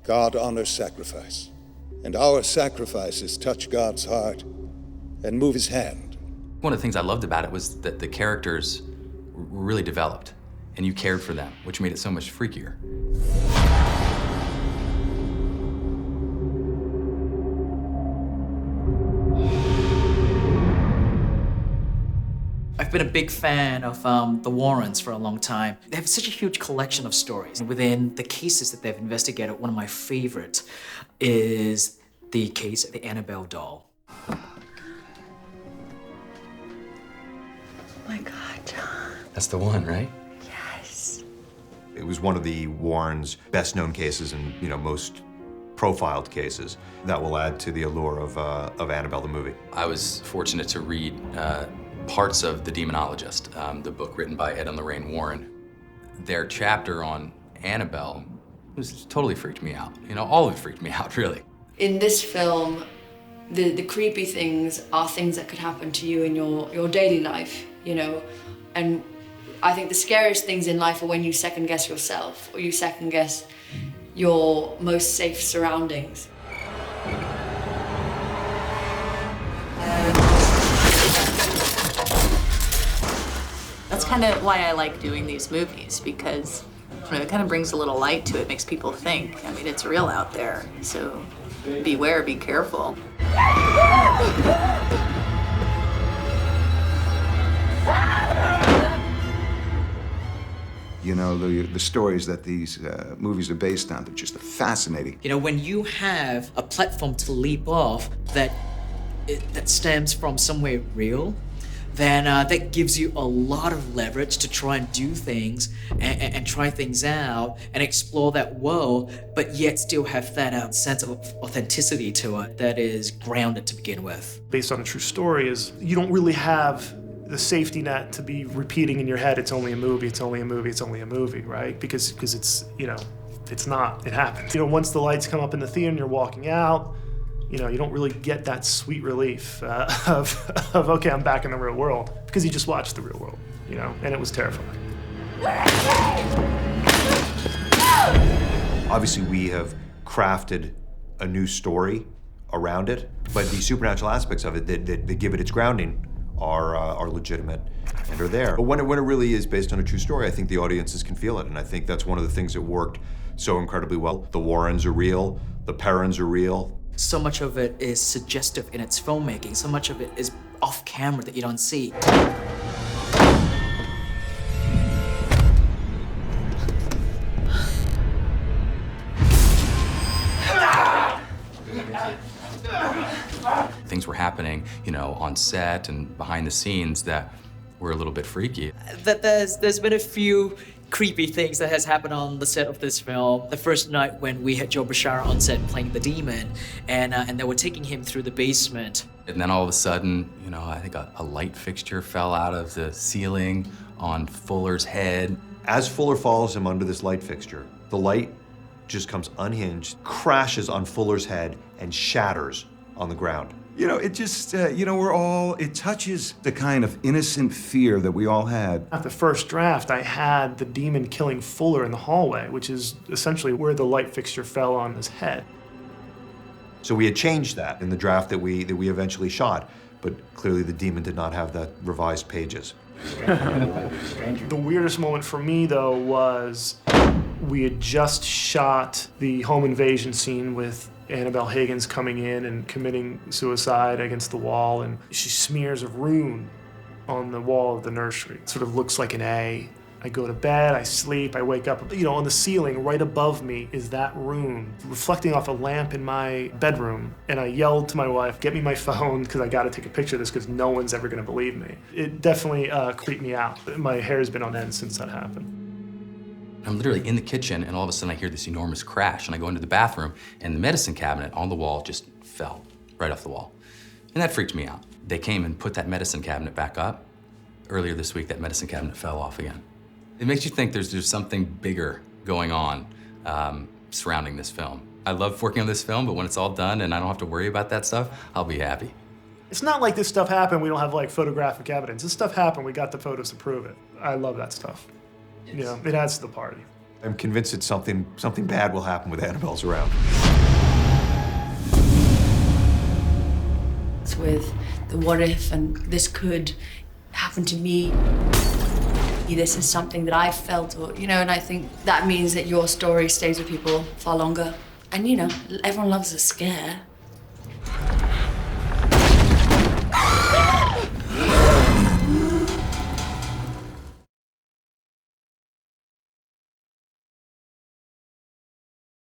God honors sacrifice, and our sacrifices touch God's heart and move his hand. One of the things I loved about it was that the characters were really developed, and you cared for them, which made it so much freakier. I've been a big fan of the Warrens for a long time. They have such a huge collection of stories. Within the cases that they've investigated, one of my favorites is the case of the Annabelle doll. Oh my God, John. That's the one, right? Yes. It was one of the Warrens' best-known cases and, most profiled cases. That will add to the allure of Annabelle the movie. I was fortunate to read parts of The Demonologist, the book written by Ed and Lorraine Warren. Their chapter on Annabelle totally freaked me out. All of it freaked me out, really. In this film, the creepy things are things that could happen to you in your daily life, And I think the scariest things in life are when you second guess yourself, or you second guess your most safe surroundings. That's kind of why I like doing these movies, because it kind of brings a little light to it, makes people think. I mean, it's real out there, so beware, be careful. The stories that these movies are based on, they're just fascinating. When you have a platform to leap off that stems from somewhere real, then that gives you a lot of leverage to try and do things and try things out and explore that world, but yet still have that sense of authenticity to it that is grounded to begin with. Based on a true story is you don't really have the safety net to be repeating in your head, it's only a movie, it's only a movie, it's only a movie, right? Because it's, it's not, it happens. Once the lights come up in the theater and you're walking out, you don't really get that sweet relief of okay, I'm back in the real world, because you just watched the real world, and it was terrifying. Obviously, we have crafted a new story around it, but the supernatural aspects of it that give it its grounding are legitimate and are there. But when it really is based on a true story, I think the audiences can feel it, and I think that's one of the things that worked so incredibly well. The Warrens are real, the Perrons are real. So much of it is suggestive in its filmmaking. So much of it is off camera that you don't see. Things were happening, on set and behind the scenes that were a little bit freaky. There's been a few creepy things that has happened on the set of this film. The first night when we had Joe Bashara on set playing the demon, and they were taking him through the basement. And then all of a sudden, I think a light fixture fell out of the ceiling on Fuller's head. As Fuller follows him under this light fixture, the light just comes unhinged, crashes on Fuller's head, and shatters on the ground. It just, it touches the kind of innocent fear that we all had. At the first draft, I had the demon killing Fuller in the hallway, which is essentially where the light fixture fell on his head. So we had changed that in the draft that we eventually shot, but clearly the demon did not have the revised pages. The weirdest moment for me, though, was we had just shot the home invasion scene with Annabelle Higgins coming in and committing suicide against the wall, and she smears a rune on the wall of the nursery. It sort of looks like an A. I go to bed, I sleep, I wake up. On the ceiling right above me is that rune reflecting off a lamp in my bedroom. And I yelled to my wife, get me my phone, because I got to take a picture of this because no one's ever going to believe me. It definitely creeped me out. My hair's been on end since that happened. I'm literally in the kitchen, and all of a sudden I hear this enormous crash, and I go into the bathroom, and the medicine cabinet on the wall just fell right off the wall. And that freaked me out. They came and put that medicine cabinet back up. Earlier this week, that medicine cabinet fell off again. It makes you think there's something bigger going on surrounding this film. I love working on this film, but when it's all done and I don't have to worry about that stuff, I'll be happy. It's not like this stuff happened, we don't have photographic evidence. This stuff happened, we got the photos to prove it. I love that stuff. It adds to the party. I'm convinced that something bad will happen with Annabelle's around. It's with the what if and this could happen to me. This is something that I've felt, or, you know, and I think that means that your story stays with people far longer. And, you know, everyone loves a scare.